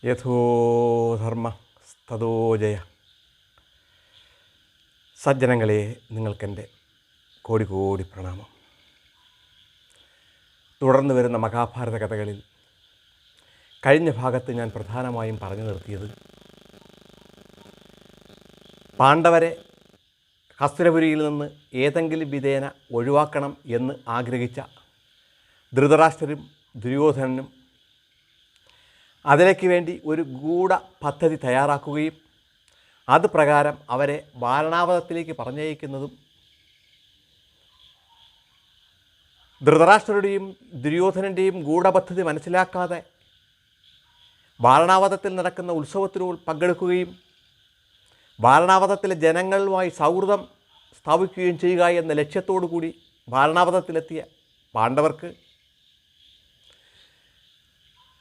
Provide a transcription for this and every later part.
യഥോ ധർമ്മ തഥോ ജയ. സജ്ജനങ്ങളെ, നിങ്ങൾക്കെൻ്റെ കോടി കോടി പ്രണാമം. തുടർന്ന് വരുന്ന മഹാഭാരത കഥകളിൽ കഴിഞ്ഞ ഭാഗത്ത് ഞാൻ പ്രധാനമായും പറഞ്ഞു നിർത്തിയത് പാണ്ഡവരെ ഹസ്തിനപുരിയിൽ നിന്ന് ഏതെങ്കിലും വിധേന ഒഴിവാക്കണം എന്ന് ആഗ്രഹിച്ച ധൃതരാഷ്ട്രരും ദുര്യോധനനും അതിലേക്ക് വേണ്ടി ഒരു ഗൂഢ പദ്ധതി തയ്യാറാക്കുകയും അത് പ്രകാരം അവരെ വാരണാവതത്തിലേക്ക് പറഞ്ഞയക്കുന്നതും ധൃതരാഷ്ട്രരുടെയും ദുര്യോധനൻ്റെയും ഗൂഢപദ്ധതി മനസ്സിലാക്കാതെ വാരണാവതത്തിൽ നടക്കുന്ന ഉത്സവത്തിൽ പങ്കെടുക്കുകയും വാരണാവതത്തിലെ ജനങ്ങളുമായി സൗഹൃദം സ്ഥാപിക്കുകയും ചെയ്യുക എന്ന ലക്ഷ്യത്തോടു കൂടി വാരണാവതത്തിലെത്തിയ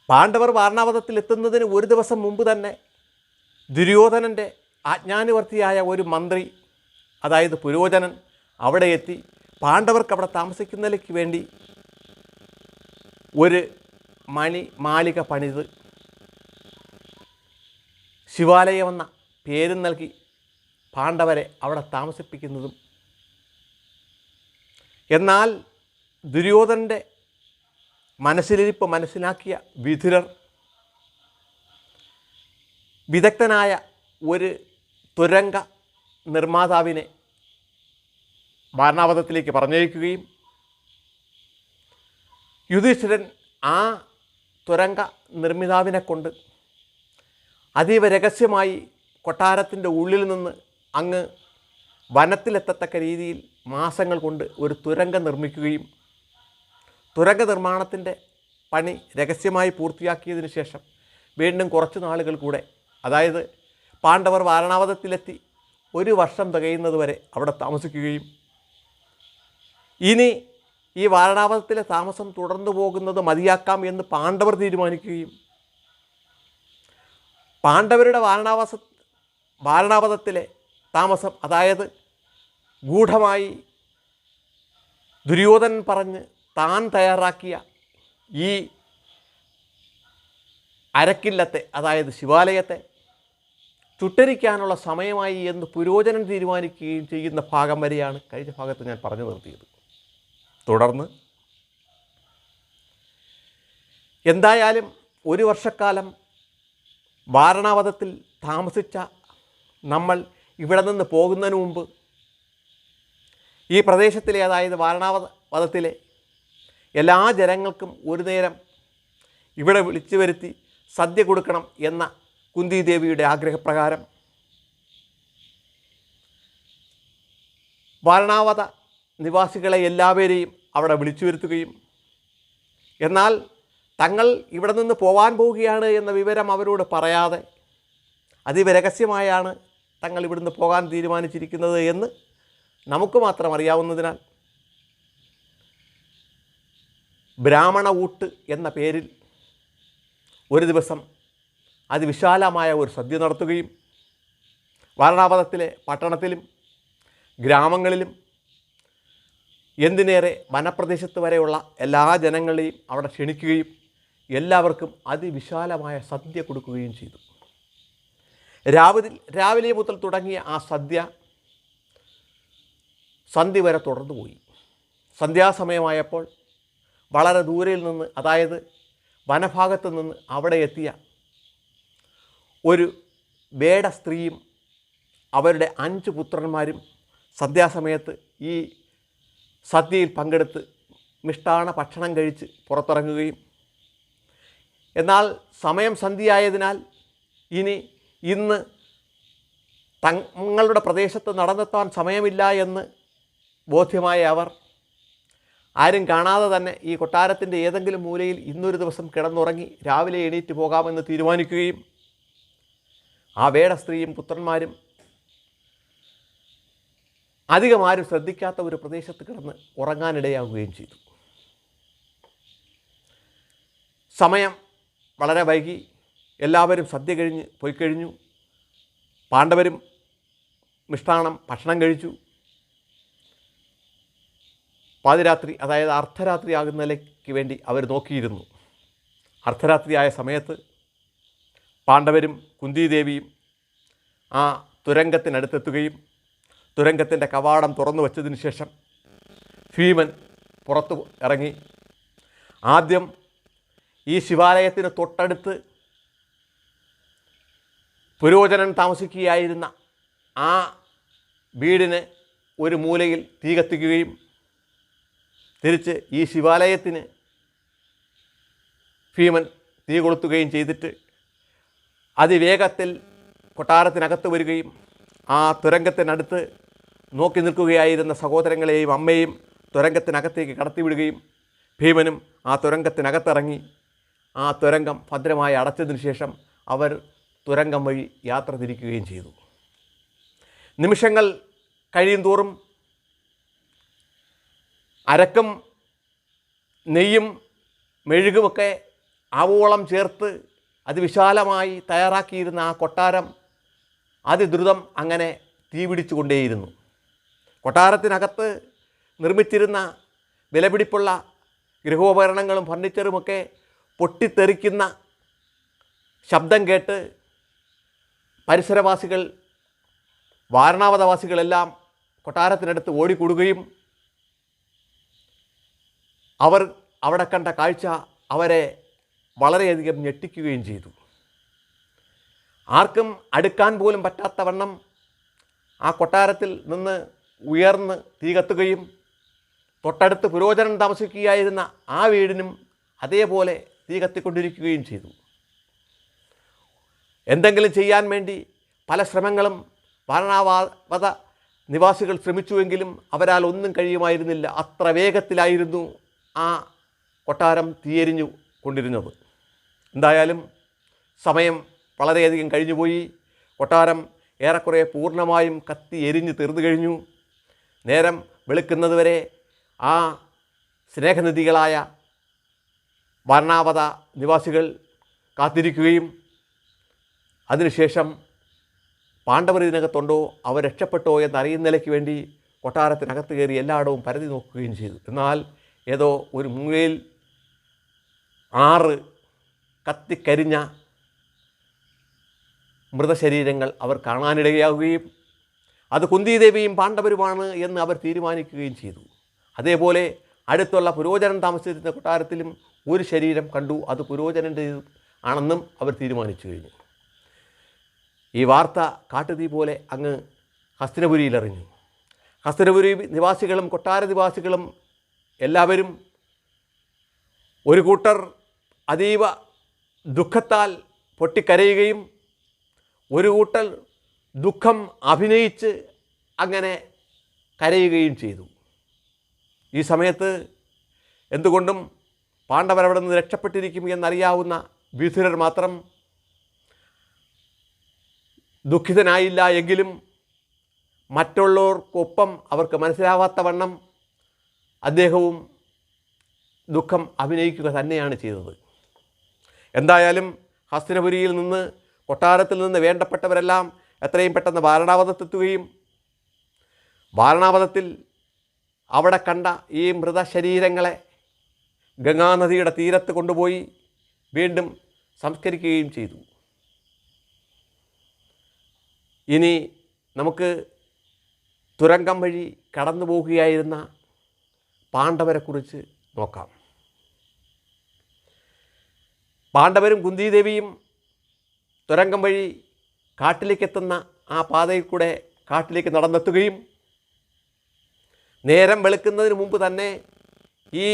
പാണ്ഡവർ വാരണാവതത്തിലെത്തുന്നതിന് ഒരു ദിവസം മുമ്പ് തന്നെ ദുര്യോധനൻ്റെ ആജ്ഞാനുവർത്തിയായ ഒരു മന്ത്രി, അതായത് പുരോചനൻ, അവിടെ എത്തി പാണ്ഡവർക്ക് അവിടെ താമസിക്കുന്നതിലേക്ക് വേണ്ടി ഒരു മാളിക പണിത് ശിവാലയമെന്ന പേരും നൽകി പാണ്ഡവരെ അവിടെ താമസിപ്പിക്കുന്നതും, എന്നാൽ ദുര്യോധനൻ്റെ മനസ്സിലിരിപ്പ് മനസ്സിലാക്കിയ വിതുരർ വിദഗ്ധനായ ഒരു തുരങ്ക നിർമ്മാതാവിനെ വാരണാവതത്തിലേക്ക് പറഞ്ഞയക്കുകയും യുധിഷ്ഠിരൻ ആ തുരങ്ക നിർമ്മിതാവിനെ കൊണ്ട് അതീവ രഹസ്യമായി കൊട്ടാരത്തിൻ്റെ ഉള്ളിൽ നിന്ന് അങ്ങ് വനത്തിലെത്തത്തക്ക രീതിയിൽ മാസങ്ങൾ കൊണ്ട് ഒരു തുരങ്കം നിർമ്മിക്കുകയും തുരങ്ക നിർമ്മാണത്തിൻ്റെ പണി രഹസ്യമായി പൂർത്തിയാക്കിയതിന് ശേഷം വീണ്ടും കുറച്ച് നാളുകൾ കൂടെ, അതായത് പാണ്ഡവർ വാരണാവതത്തിലെത്തി ഒരു വർഷം തികയുന്നതുവരെ അവിടെ താമസിക്കുകയും ഇനി ഈ വാരണാവതത്തിലെ താമസം തുടർന്നു പോകുന്നത് മതിയാക്കാം എന്ന് പാണ്ഡവർ തീരുമാനിക്കുകയും പാണ്ഡവരുടെ വാരണാവതത്തിലെ താമസം, അതായത് ഗൂഢമായി ദുര്യോധനൻ പറഞ്ഞ് താൻ തയ്യാറാക്കിയ ഈ അരക്കില്ലത്തെ, അതായത് ശിവാലയത്തെ ചുട്ടരിക്കാനുള്ള സമയമായി എന്ന് പുരോചനൻ തീരുമാനിക്കുകയും ചെയ്യുന്ന ഭാഗം വരെയാണ് കഴിഞ്ഞ ഭാഗത്ത് ഞാൻ പറഞ്ഞു നിർത്തിയത്. തുടർന്ന് എന്തായാലും ഒരു വർഷക്കാലം വാരണാവതത്തിൽ താമസിച്ച നമ്മൾ ഇവിടെ നിന്ന് പോകുന്നതിന് മുമ്പ് ഈ പ്രദേശത്തിലെ, അതായത് വാരണാവതത്തിലെ എല്ലാ ജനങ്ങൾക്കും ഒരു നേരം ഇവിടെ വിളിച്ചു വരുത്തി സദ്യ കൊടുക്കണം എന്ന കുന്തിദേവിയുടെ ആഗ്രഹപ്രകാരം വാരണാവത നിവാസികളെ എല്ലാവരെയും അവിടെ വിളിച്ചു വരുത്തുകയും, എന്നാൽ തങ്ങൾ ഇവിടെ നിന്ന് പോകാൻ പോവുകയാണ് എന്ന വിവരം അവരോട് പറയാതെ അതീവ രഹസ്യമായാണ് തങ്ങൾ ഇവിടുന്ന് പോകാൻ തീരുമാനിച്ചിരിക്കുന്നത് എന്ന് നമുക്ക് മാത്രം അറിയാവുന്നതിനാൽ ബ്രാഹ്മണ ഊട്ട് എന്ന പേരിൽ ഒരു ദിവസം അതിവിശാലമായ ഒരു സദ്യ നടത്തുകയും വാരണാവതത്തിലെ പട്ടണത്തിലും ഗ്രാമങ്ങളിലും എന്തിനേറെ വനപ്രദേശത്ത് വരെയുള്ള എല്ലാ ജനങ്ങളെയും അവിടെ ക്ഷണിക്കുകയും എല്ലാവർക്കും അതിവിശാലമായ സദ്യ കൊടുക്കുകയും ചെയ്തു. രാവിലെ മുതൽ തുടങ്ങിയ ആ സന്ധ്യ വരെ തുടർന്നു പോയി. സന്ധ്യാസമയമായപ്പോൾ വളരെ ദൂരയിൽ നിന്ന്, അതായത് വനഭാഗത്ത് നിന്ന് അവിടെ എത്തിയ ഒരു വേട സ്ത്രീയും അവരുടെ 5 പുത്രന്മാരും സന്ധ്യാസമയത്ത് ഈ സദ്യയിൽ പങ്കെടുത്ത് മിഷ്ടാന്ന ഭക്ഷണം കഴിച്ച് പുറത്തിറങ്ങുകയും, എന്നാൽ സമയം സന്ധ്യയായതിനാൽ ഇന്ന് തങ്ങളുടെ പ്രദേശത്ത് നടന്നെത്താൻ സമയമില്ല എന്ന് ബോധ്യമായ അവർ ആരും കാണാതെ തന്നെ ഈ കൊട്ടാരത്തിൻ്റെ ഏതെങ്കിലും മൂലയിൽ ഇന്നൊരു ദിവസം കിടന്നുറങ്ങി രാവിലെ എണീറ്റ് പോകാമെന്ന് തീരുമാനിക്കുകയും ആ വേട സ്ത്രീയും പുത്രന്മാരും അധികം ആരും ശ്രദ്ധിക്കാത്ത ഒരു പ്രദേശത്ത് കിടന്ന് ഉറങ്ങാനിടയാവുകയും ചെയ്തു. സമയം വളരെ വൈകി. എല്ലാവരും സദ്യ കഴിഞ്ഞ് പോയിക്കഴിഞ്ഞു. പാണ്ഡവരും മിഷ്ടാന്നം ഭക്ഷണം കഴിച്ചു. പാതിരാത്രി, അതായത് അർദ്ധരാത്രി ആകുന്നതിലേക്ക് വേണ്ടി അവർ നോക്കിയിരുന്നു. അർദ്ധരാത്രിയായ സമയത്ത് പാണ്ഡവരും കുന്തിദേവിയും ആ തുരങ്കത്തിനടുത്തെത്തുകയും തുരങ്കത്തിൻ്റെ കവാടം തുറന്നു വച്ചതിന് ശേഷം ഭീമൻ പുറത്തു ഇറങ്ങി ആദ്യം ഈ ശിവാലയത്തിന് തൊട്ടടുത്ത് പുരോചനൻ താമസിക്കുകയായിരുന്ന ആ വീടിന് ഒരു മൂലയിൽ തീ കത്തിക്കുകയും തിരിച്ച് ഈ ശിവാലയത്തിന് ഭീമൻ തീ കൊളുത്തുകയും ചെയ്തിട്ട് അതിവേഗത്തിൽ കൊട്ടാരത്തിനകത്ത് വരികയും ആ തുരങ്കത്തിനടുത്ത് നോക്കി നിൽക്കുകയായിരുന്ന സഹോദരങ്ങളെയും അമ്മയും തുരങ്കത്തിനകത്തേക്ക് കടത്തിവിടുകയും ഭീമനും ആ തുരങ്കത്തിനകത്തിറങ്ങി ആ തുരങ്കം ഭദ്രമായി അടച്ചതിന് ശേഷം അവർ തുരങ്കം വഴി യാത്ര തിരിക്കുകയും ചെയ്തു. നിമിഷങ്ങൾ കഴിയും തോറും അരക്കും നെയ്യും മെഴുകുമൊക്കെ ആവോളം ചേർത്ത് അതിവിശാലമായി തയ്യാറാക്കിയിരുന്ന ആ കൊട്ടാരം അതിദ്രുതം അങ്ങനെ തീപിടിച്ചു കൊണ്ടേയിരുന്നു. കൊട്ടാരത്തിനകത്ത് നിർമ്മിച്ചിരുന്ന വിലപിടിപ്പുള്ള ഗൃഹോപകരണങ്ങളും ഫർണിച്ചറുമൊക്കെ പൊട്ടിത്തെറിക്കുന്ന ശബ്ദം കേട്ട് പരിസരവാസികൾ വാരണാവതവാസികളെല്ലാം കൊട്ടാരത്തിനടുത്ത് ഓടിക്കൂടുകയും അവർ അവിടെ കണ്ട കാഴ്ച അവരെ വളരെയധികം ഞെട്ടിക്കുകയും ചെയ്തു. ആർക്കും അടുക്കാൻ പോലും പറ്റാത്ത വണ്ണം ആ കൊട്ടാരത്തിൽ നിന്ന് ഉയർന്ന് തീ കത്തുകയും തൊട്ടടുത്ത് പുരോചനൻ താമസിക്കുകയായിരുന്ന ആ വീടിനും അതേപോലെ തീ കത്തിക്കൊണ്ടിരിക്കുകയും ചെയ്തു. എന്തെങ്കിലും ചെയ്യാൻ വേണ്ടി പല ശ്രമങ്ങളും വാരണാവത നിവാസികൾ ശ്രമിച്ചുവെങ്കിലും അവരാൽ ഒന്നും കഴിയുമായിരുന്നില്ല. അത്ര വേഗത്തിലായിരുന്നു ആ കൊട്ടാരം തീയെരിഞ്ഞു കൊണ്ടിരുന്നത്. എന്തായാലും സമയം വളരെയധികം കഴിഞ്ഞുപോയി. കൊട്ടാരം ഏറെക്കുറെ പൂർണ്ണമായും കത്തി എരിഞ്ഞ് തീർന്നു കഴിഞ്ഞു. നേരം വെളുക്കുന്നതുവരെ ആ സ്നേഹനിധികളായ വാരണാവത നിവാസികൾ കാത്തിരിക്കുകയും അതിനുശേഷം പാണ്ഡവർ ഇതിനകത്തുണ്ടോ, അവർ രക്ഷപ്പെട്ടോ എന്നറിയുന്നതിലേക്ക് വേണ്ടി കൊട്ടാരത്തിനകത്ത് കയറി എല്ലായിടവും പരതി നോക്കുകയും ചെയ്തു. എന്നാൽ ഏതോ ഒരു മൂലയിൽ 6 കത്തിക്കരിഞ്ഞ മൃതശരീരങ്ങൾ അവർ കാണാനിടയാവുകയും അത് കുന്തിദേവിയും പാണ്ഡവരുമാണ് എന്ന് അവർ തീരുമാനിക്കുകയും ചെയ്തു. അതേപോലെ അടുത്തുള്ള പുരോചനൻ താമസിച്ചിരുന്ന കൊട്ടാരത്തിലും ഒരു ശരീരം കണ്ടു. അത് പുരോചനൻ്റെ ആണെന്നും അവർ തീരുമാനിച്ചു കഴിഞ്ഞു. ഈ വാർത്ത കാട്ടുതീ പോലെ അങ്ങ് ഹസ്തിനപുരിയിലറിഞ്ഞു. ഹസ്തിനപുരി നിവാസികളും കൊട്ടാര നിവാസികളും എല്ലാവരും ഒരു കൂട്ടർ അതീവ ദുഃഖത്താൽ പൊട്ടിക്കരയുകയും ഒരു കൂട്ടർ ദുഃഖം അഭിനയിച്ച് അങ്ങനെ കരയുകയും ചെയ്തു. ഈ സമയത്ത് എന്തുകൊണ്ടും പാണ്ഡവരവിടെ നിന്ന് രക്ഷപ്പെട്ടിരിക്കും എന്നറിയാവുന്ന വിതുരർ മാത്രം ദുഃഖിതനായില്ല എങ്കിലും മറ്റുള്ളവർക്കൊപ്പം അവർക്ക് മനസ്സിലാവാത്ത വണ്ണം അദ്ദേഹവും ദുഃഖം അഭിനയിക്കുക തന്നെയാണ് ചെയ്തത്. എന്തായാലും ഹസ്തിനപുരിയിൽ നിന്ന് കൊട്ടാരത്തിൽ നിന്ന് വേണ്ടപ്പെട്ടവരെല്ലാം എത്രയും പെട്ടെന്ന് വാരണാവതത്തെത്തുകയും വാരണാവതത്തിൽ അവിടെ കണ്ട ഈ മൃതശരീരങ്ങളെ ഗംഗാനദിയുടെ തീരത്ത് കൊണ്ടുപോയി വീണ്ടും സംസ്കരിക്കുകയും ചെയ്തു. ഇനി നമുക്ക് തുരങ്കം വഴി കടന്നു പോകുകയായിരുന്ന പാണ്ഡവരെക്കുറിച്ച് നോക്കാം. പാണ്ഡവരും കുന്തിദേവിയും തുരങ്കം വഴി കാട്ടിലേക്കെത്തുന്ന ആ പാതയിൽ കൂടെ കാട്ടിലേക്ക് നടന്നെത്തുകയും നേരം വെളുക്കുന്നതിന് മുമ്പ് തന്നെ ഈ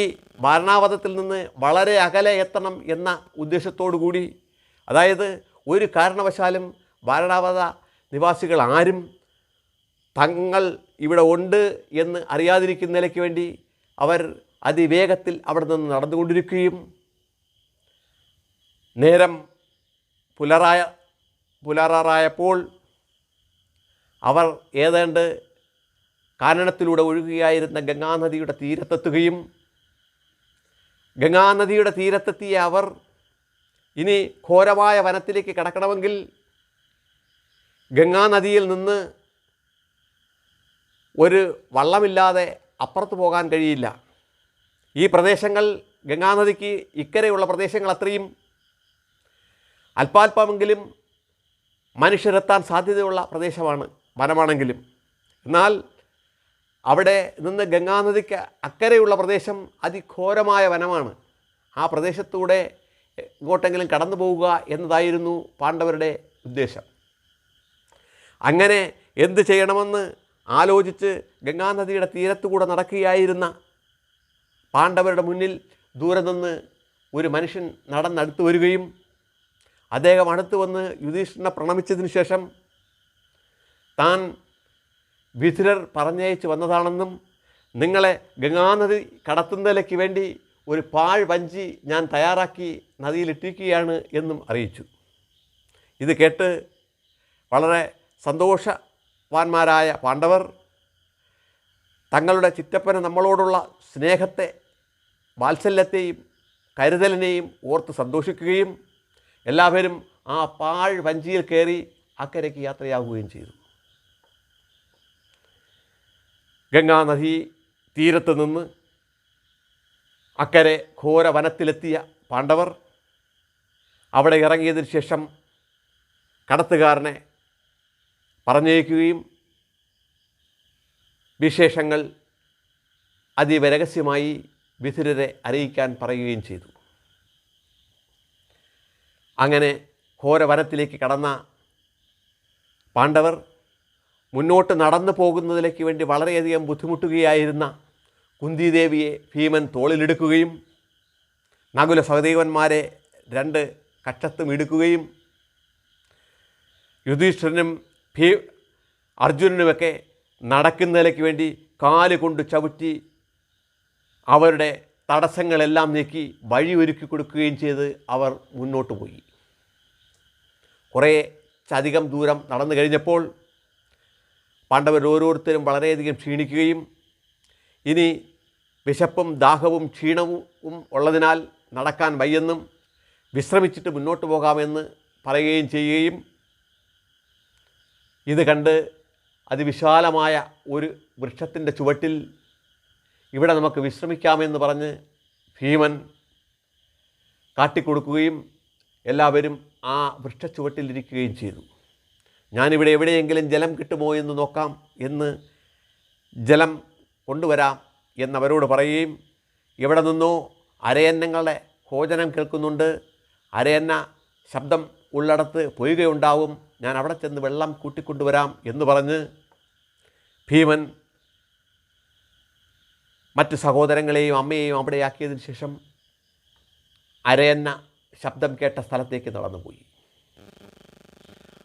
വാരണാവതത്തിൽ നിന്ന് വളരെ അകലെ എത്തണം എന്ന ഉദ്ദേശത്തോടു കൂടി, അതായത് ഒരു കാരണവശാലും വാരണാവത നിവാസികൾ ആരും തങ്ങൾ ഇവിടെ ഉണ്ട് എന്ന് അറിയാതിരിക്കുന്നതിലേക്ക് വേണ്ടി അവർ അതിവേഗത്തിൽ അവിടെ നിന്ന് നടന്നുകൊണ്ടിരിക്കുകയും നേരം പുലരാറായപ്പോൾ അവർ ഏതാണ്ട് കാനനത്തിലൂടെ ഒഴുകുകയായിരുന്ന ഗംഗാനദിയുടെ തീരത്തെത്തുകയും ഗംഗാനദിയുടെ തീരത്തെത്തിയ അവർ ഇനി ഘോരമായ വനത്തിലേക്ക് കടക്കണമെങ്കിൽ ഗംഗാനദിയിൽ നിന്ന് ഒരു വള്ളമില്ലാതെ അപ്പുറത്ത് പോകാൻ കഴിയില്ല. ഈ പ്രദേശങ്ങൾ ഗംഗാനദിക്ക് ഇക്കരെയുള്ള പ്രദേശങ്ങൾ അത്രയും അല്പാൽപമെങ്കിലും മനുഷ്യരെത്താൻ സാധ്യതയുള്ള പ്രദേശമാണ്, വനമാണെങ്കിലും. എന്നാൽ അവിടെ നിന്ന് ഗംഗാനദിക്ക് അക്കരെയുള്ള പ്രദേശം അതിഘോരമായ വനമാണ്. ആ പ്രദേശത്തൂടെ ഇങ്ങോട്ടെങ്കിലും കടന്നു പോവുക എന്നതായിരുന്നു പാണ്ഡവരുടെ ഉദ്ദേശം. അങ്ങനെ എന്ത് ചെയ്യണമെന്ന് ആലോചിച്ച് ഗംഗാനദിയുടെ തീരത്തുകൂടെ നടക്കുകയായിരുന്ന പാണ്ഡവരുടെ മുന്നിൽ ദൂരെ നിന്ന് ഒരു മനുഷ്യൻ നടന്നടുത്ത് വരികയും അദ്ദേഹം അടുത്ത് വന്ന് യുധിഷ്ഠിരനെ പ്രണമിച്ചതിന് ശേഷം താൻ വിതുരർ പറഞ്ഞയച്ച് വന്നതാണെന്നും നിങ്ങളെ ഗംഗാനദി കടത്തുന്നതിലേക്ക് വേണ്ടി ഒരു പാഴ് വഞ്ചി ഞാൻ തയ്യാറാക്കി നദിയിലിട്ടിരിക്കുകയാണ് എന്നും അറിയിച്ചു. ഇത് കേട്ട് വളരെ സന്തോഷവാന്മാരായ പാണ്ഡവർ തങ്ങളുടെ ചിറ്റപ്പന് നമ്മളോടുള്ള സ്നേഹത്തെ, വാത്സല്യത്തെയും കരുതലിനെയും ഓർത്ത് സന്തോഷിക്കുകയും എല്ലാവരും ആ പാഴ് വഞ്ചിയിൽ കയറി അക്കരയ്ക്ക് യാത്രയാവുകയും ചെയ്തു. ഗംഗാനദി തീരത്ത് നിന്ന് അക്കരെ ഘോര വനത്തിലെത്തിയ പാണ്ഡവർ അവിടെ ഇറങ്ങിയതിന് ശേഷം കടത്തുകാരനെ പറഞ്ഞയക്കുകയും വിശേഷങ്ങൾ അതീവ രഹസ്യമായി വിതുരരെ അറിയിക്കാൻ പറയുകയും ചെയ്തു. അങ്ങനെ ഘോരവനത്തിലേക്ക് കടന്ന പാണ്ഡവർ മുന്നോട്ട് നടന്നു പോകുന്നതിലേക്ക് വേണ്ടി വളരെയധികം ബുദ്ധിമുട്ടുകയായിരുന്ന കുന്തിദേവിയെ ഭീമൻ തോളിലെടുക്കുകയും നകുല സഹദേവന്മാരെ 2 കക്ഷത്തും ഇടുക്കുകയും യുധിഷ്ഠിരനും അർജുനനുമൊക്കെ നടക്കുന്നതിലേക്ക് വേണ്ടി കാലുകൊണ്ട് ചവിട്ടി അവരുടെ തടസ്സങ്ങളെല്ലാം നീക്കി വഴിയൊരുക്കി കൊടുക്കുകയും ചെയ്ത് അവർ മുന്നോട്ട് പോയി. കുറേയധികം ദൂരം നടന്നു കഴിഞ്ഞപ്പോൾ പാണ്ഡവർ ഓരോരുത്തരും വളരെയധികം ക്ഷീണിക്കുകയും ഇനി വിശപ്പും ദാഹവും ക്ഷീണവും ഉള്ളതിനാൽ നടക്കാൻ വയ്യെന്നും വിശ്രമിച്ചിട്ട് മുന്നോട്ട് പോകാമെന്ന് പറയുകയും ചെയ്യുകയും ഇത് കണ്ട് അതിവിശാലമായ ഒരു വൃക്ഷത്തിൻ്റെ ചുവട്ടിൽ ഇവിടെ നമുക്ക് വിശ്രമിക്കാമെന്ന് പറഞ്ഞ് ഭീമൻ കാട്ടിക്കൊടുക്കുകയും എല്ലാവരും ആ വൃക്ഷച്ചുവട്ടിലിരിക്കുകയും ചെയ്തു. ഞാനിവിടെ എവിടെയെങ്കിലും ജലം കിട്ടുമോ എന്ന് നോക്കാം, എന്ന് ജലം കൊണ്ടുവരാം എന്നവരോട് പറയുകയും എവിടെ നിന്നോ അരയന്നങ്ങളുടെ ഭോജനം കേൾക്കുന്നുണ്ട്, അരയന്ന ശബ്ദം ഉള്ളിടത്ത് പൊയ്കയുണ്ടാവും, ഞാൻ അവിടെ ചെന്ന് വെള്ളം കൂട്ടിക്കൊണ്ടുവരാം എന്ന് പറഞ്ഞ് ഭീമൻ മറ്റ് സഹോദരങ്ങളെയും അമ്മയെയും അവിടെയാക്കിയതിന് ശേഷം അരയന്ന ശബ്ദം കേട്ട സ്ഥലത്തേക്ക് നടന്നുപോയി.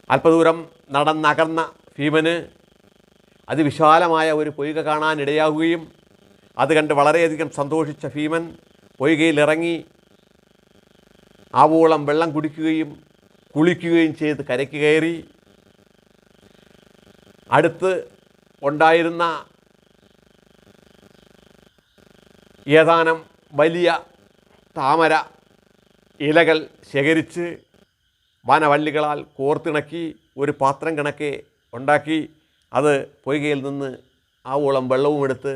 അല്പദൂരം നടന്നകർന്ന ഭീമന് അതിവിശാലമായ ഒരു പൊയ്ക കാണാനിടയാവുകയും അത് കണ്ട് വളരെയധികം സന്തോഷിച്ച ഭീമൻ പൊയ്കയിലിറങ്ങി ആവോളം വെള്ളം കുടിക്കുകയും കുളിക്കുകയും ചെയ്ത് കരയ്ക്ക് കയറി അടുത്ത് ഉണ്ടായിരുന്ന ഏതാനും വലിയ താമര ഇലകൾ ശേഖരിച്ച് വനവല്ലികളാൽ കോർത്തിണക്കി ഒരു പാത്രം കണക്കെ ഉണ്ടാക്കി അത് പൊയ്കയിൽ നിന്ന് ആവോളം വെള്ളവും എടുത്ത്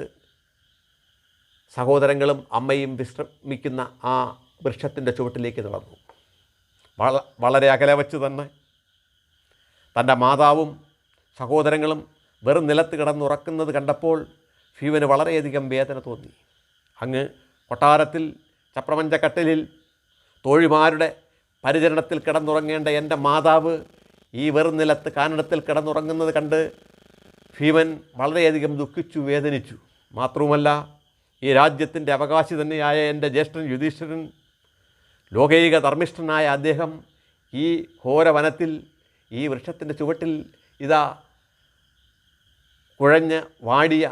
സഹോദരങ്ങളും അമ്മയും വിശ്രമിക്കുന്ന ആ വൃക്ഷത്തിൻ്റെ ചുവട്ടിലേക്ക് നടന്നു. വളരെ അകലെ വച്ച് തന്നെ തൻ്റെ മാതാവും സഹോദരങ്ങളും വെറും നിലത്ത് കിടന്നുറക്കുന്നത് കണ്ടപ്പോൾ ഭീമന് വളരെയധികം വേദന തോന്നി. അങ്ങ് കൊട്ടാരത്തിൽ ചപ്രമഞ്ചക്കട്ടിലിൽ തോഴിമാരുടെ പരിചരണത്തിൽ കിടന്നുറങ്ങേണ്ട എൻ്റെ മാതാവ് ഈ വെറും നിലത്ത് കാനനത്തിൽ കിടന്നുറങ്ങുന്നത് കണ്ട് ഭീമൻ വളരെയധികം ദുഃഖിച്ചു, വേദനിച്ചു. മാത്രവുമല്ല, ഈ രാജ്യത്തിൻ്റെ അവകാശി തന്നെയായ എൻ്റെ ജ്യേഷ്ഠൻ യുധിഷ്ഠിരൻ, ലോകൈക ധർമ്മിഷ്ഠനായ അദ്ദേഹം ഈ ഘോരവനത്തിൽ ഈ വൃക്ഷത്തിൻ്റെ ചുവട്ടിൽ ഇതാ കുഴഞ്ഞ് വാടിയ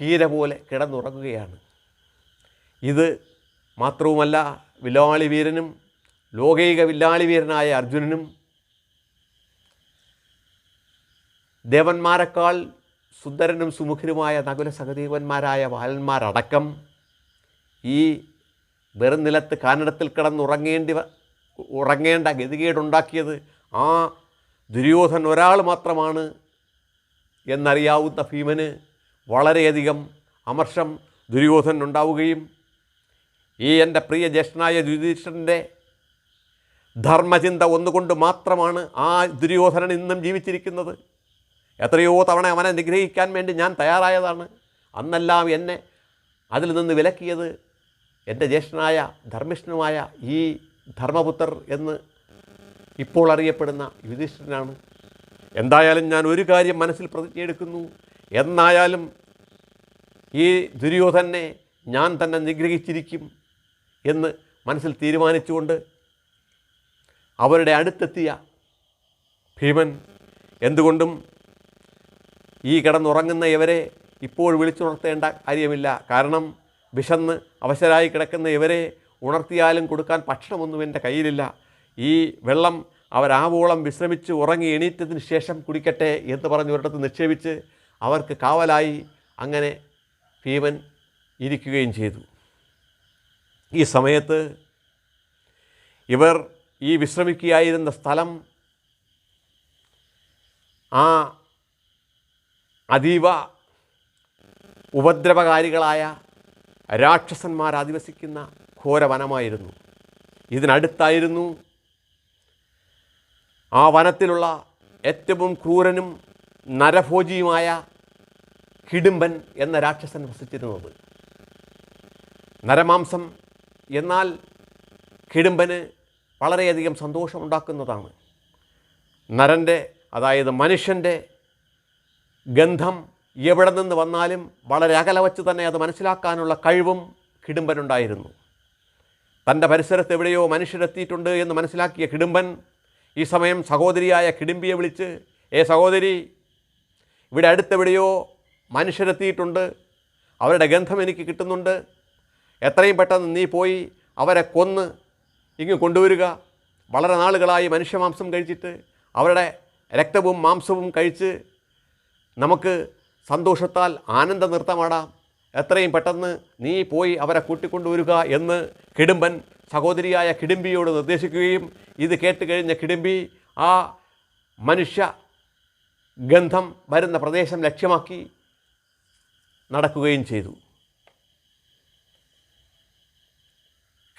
കീര പോലെ കിടന്നുറങ്ങുകയാണ്. ഇത് മാത്രവുമല്ല, വില്ലാളി വീരനും ലോകൈക വില്ലാളി വീരനായ അർജുനനും ദേവന്മാരെക്കാൾ സുന്ദരനും സുമുഖരുമായ നകുല സഹദേവന്മാരായ ബാലന്മാരടക്കം ഈ വെറും നിലത്ത് കാനനത്തിൽ ഉറങ്ങേണ്ട ഗതികേടുണ്ടാക്കിയത് ആ ദുര്യോധൻ ഒരാൾ മാത്രമാണ് എന്നറിയാവുന്ന ഭീമന് വളരെയധികം അമർഷം ദുര്യോധൻ ഉണ്ടാവുകയും ഈ എൻ്റെ പ്രിയ ജ്യേഷ്ഠനായ യുധിഷ്ഠിരൻ്റെ ധർമ്മചിന്ത ഒന്നുകൊണ്ട് മാത്രമാണ് ആ ദുര്യോധനൻ ഇന്നും ജീവിച്ചിരിക്കുന്നത്. എത്രയോ തവണ അവനെ നിഗ്രഹിക്കാൻ വേണ്ടി ഞാൻ തയ്യാറായതാണ്. അന്നെല്ലാം എന്നെ അതിൽ നിന്ന് വിലക്കിയത് എൻ്റെ ജ്യേഷ്ഠനായ ധർമ്മിഷ്ഠനുമായ ഈ ധർമ്മപുത്രർ എന്ന് ഇപ്പോൾ അറിയപ്പെടുന്ന യുധിഷ്ഠിരനാണ്. എന്തായാലും ഞാൻ ഒരു കാര്യം മനസ്സിൽ പ്രതിജ്ഞയെടുക്കുന്നു. എന്നായാലും ഈ ദുര്യോധനെ ഞാൻ തന്നെ നിഗ്രഹിച്ചിരിക്കും എന്ന് മനസ്സിൽ തീരുമാനിച്ചുകൊണ്ട് അവരുടെ അടുത്തെത്തിയ ഭീമൻ എന്തുകൊണ്ടും ഈ കിടന്നുറങ്ങുന്ന ഇവരെ ഇപ്പോൾ വിളിച്ചുണർത്തേണ്ട കാര്യമില്ല. കാരണം വിശന്ന് അവശരായി കിടക്കുന്ന ഇവരെ ഉണർത്തിയാലും കൊടുക്കാൻ ഭക്ഷണമൊന്നും എൻ്റെ കയ്യിലില്ല. ഈ വെള്ളം അവരാവോളം വിശ്രമിച്ച് ഉറങ്ങി എണീറ്റതിന് ശേഷം കുടിക്കട്ടെ എന്ന് പറഞ്ഞ് ഒരിടത്ത് നിക്ഷേപിച്ച് അവർക്ക് കാവലായി അങ്ങനെ ഭീമൻ ഇരിക്കുകയും ചെയ്തു. ഈ സമയത്ത് ഇവർ ഈ വിശ്രമിക്കുകയായിരുന്ന സ്ഥലം ആ അതീവ ഉപദ്രവകാരികളായ രാക്ഷസന്മാർ അധിവസിക്കുന്ന ഘോരവനമായിരുന്നു. ഇതിനടുത്തായിരുന്നു ആ വനത്തിലുള്ള ഏറ്റവും ക്രൂരനും നരഭോജിയുമായ ഹിഡിംബൻ എന്ന രാക്ഷസൻ വസിച്ചിരുന്നത്. നരമാംസം എന്നാൽ ഹിഡിംബന് വളരെയധികം സന്തോഷമുണ്ടാക്കുന്നതാണ്. നരൻ്റെ, അതായത് മനുഷ്യൻ്റെ ഗന്ധം എവിടെ നിന്ന് വന്നാലും വളരെ അകലെ വച്ച് തന്നെ അത് മനസ്സിലാക്കാനുള്ള കഴിവും ഹിഡിംബനുണ്ടായിരുന്നു. തൻ്റെ പരിസരത്ത് എവിടെയോ മനുഷ്യരെത്തിയിട്ടുണ്ട് എന്ന് മനസ്സിലാക്കിയ ഹിഡിംബൻ ഈ സമയം സഹോദരിയായ ഹിഡിംബിയെ വിളിച്ച്, സഹോദരി, ഇവിടെ അടുത്തെവിടെയോ മനുഷ്യരെത്തിയിട്ടുണ്ട്, അവരുടെ ഗന്ധം എനിക്ക് കിട്ടുന്നുണ്ട്, എത്രയും പെട്ടെന്ന് നീ പോയി അവരെ കൊന്ന് ഇങ്ങ് കൊണ്ടുവരിക. വളരെ നാളുകളായി മനുഷ്യമാംസം കഴിച്ചിട്ട് അവരുടെ രക്തവും മാംസവും കഴിച്ച് നമുക്ക് സന്തോഷത്താൽ ആനന്ദ നൃത്തമാടാം. എത്രയും പെട്ടെന്ന് നീ പോയി അവരെ കൂട്ടിക്കൊണ്ടുവരിക എന്ന് ഹിഡിംബൻ സഹോദരിയായ ഹിഡിംബിയോട് നിർദ്ദേശിക്കുകയും ഇത് കേട്ട് കഴിഞ്ഞ ഹിഡിംബി ആ മനുഷ്യ ഗന്ധം വരുന്ന പ്രദേശം ലക്ഷ്യമാക്കി നടക്കുകയും ചെയ്തു.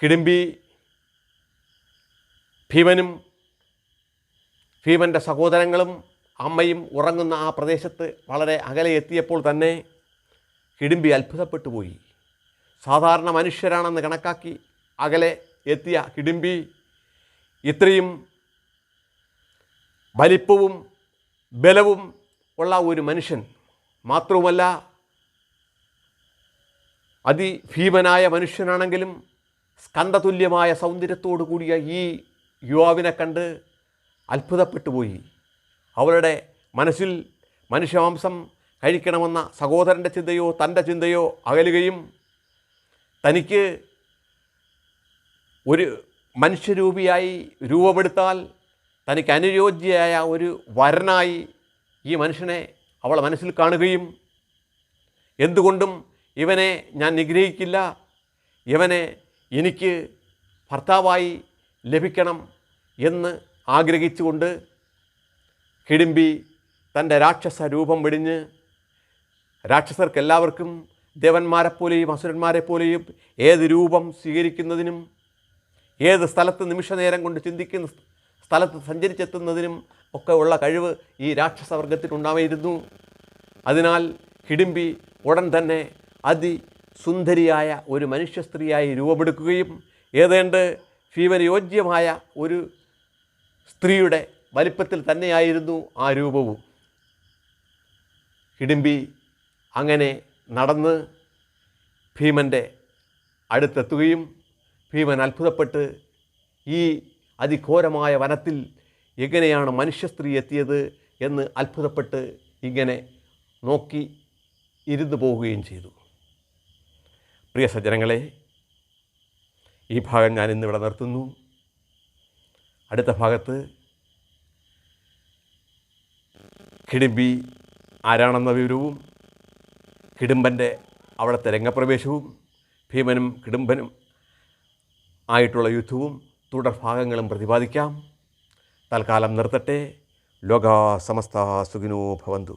ഹിഡിംബി ഭീമനും ഭീമൻ്റെ സഹോദരങ്ങളും അമ്മയും ഉറങ്ങുന്ന ആ പ്രദേശത്ത് വളരെ അകലെ എത്തിയപ്പോൾ തന്നെ ഹിഡിംബി അത്ഭുതപ്പെട്ടു പോയി. സാധാരണ മനുഷ്യരാണെന്ന് കണക്കാക്കി അകലെ എത്തിയ ഹിഡിംബി ഇത്രയും വലിപ്പവും ബലവും ഉള്ള ഒരു മനുഷ്യൻ മാത്രവുമല്ല, അതിഭീമനായ മനുഷ്യനാണെങ്കിലും സ്കന്ധതുല്യമായ സൗന്ദര്യത്തോടു കൂടിയ ഈ യുവാവിനെ കണ്ട് അത്ഭുതപ്പെട്ടു പോയി. അവളുടെ മനസ്സിൽ മനുഷ്യമാംസം കഴിക്കണമെന്ന സഹോദരൻ്റെ ചിന്തയോ തൻ്റെ ചിന്തയോ അകലുകയും തനിക്ക് ഒരു മനുഷ്യരൂപിയായി രൂപപ്പെടുത്താൽ തനിക്ക് അനുയോജ്യയായ ഒരു വരനായി ഈ മനുഷ്യനെ അവൾ മനസ്സിൽ കാണുകയും എന്തുകൊണ്ടും ഇവനെ ഞാൻ നിഗ്രഹിക്കില്ല, ഇവനെ എനിക്ക് ഭർത്താവായി ലഭിക്കണം എന്ന് ആഗ്രഹിച്ചുകൊണ്ട് ഹിഡിംബി തൻ്റെ രാക്ഷസ രൂപം വെടിഞ്ഞ് രാക്ഷസർക്കെല്ലാവർക്കും ദേവന്മാരെപ്പോലെയും അസുരന്മാരെപ്പോലെയും ഏത് രൂപം സ്വീകരിക്കുന്നതിനും ഏത് സ്ഥലത്ത് നിമിഷനേരം കൊണ്ട് ചിന്തിക്കുന്ന സ്ഥലത്ത് സഞ്ചരിച്ചെത്തുന്നതിനും ഒക്കെ ഉള്ള കഴിവ് ഈ രാക്ഷസവർഗത്തിനുണ്ടായിരുന്നു. അതിനാൽ ഹിഡിംബി ഉടൻ തന്നെ അതിസുന്ദരിയായ ഒരു മനുഷ്യ സ്ത്രീയായി രൂപമെടുക്കുകയും ഏതാണ്ട് ഭീമന് യോജ്യമായ ഒരു സ്ത്രീയുടെ വലിപ്പത്തിൽ തന്നെയായിരുന്നു ആ രൂപവും. ഹിഡിംബി അങ്ങനെ നടന്ന് ഭീമൻ്റെ അടുത്തെത്തുകയും ഭീമൻ അത്ഭുതപ്പെട്ട് ഈ അതിഘോരമായ വനത്തിൽ എങ്ങനെയാണ് മനുഷ്യ സ്ത്രീ എത്തിയത് എന്ന് അത്ഭുതപ്പെട്ട് ഇങ്ങനെ നോക്കി ഇരുന്നു പോവുകയും ചെയ്തു. പ്രിയ സജ്ജനങ്ങളെ, ഈ ഭാഗം ഞാൻ ഇന്നിവിടെ നിർത്തുന്നു. അടുത്ത ഭാഗത്ത് ഹിഡിംബി ആരാണെന്ന വിവരവും ഹിഡിംബൻ്റെ അവിടുത്തെ രംഗപ്രവേശവും ഭീമനും ഹിഡിംബനും ആയിട്ടുള്ള യുദ്ധവും തുടർ ഭാഗങ്ങളും പ്രതിപാദിക്കാം. തൽക്കാലം നിർത്തട്ടെ. ലോകാ സമസ്ത സുഖിനോ ഭവന്തു.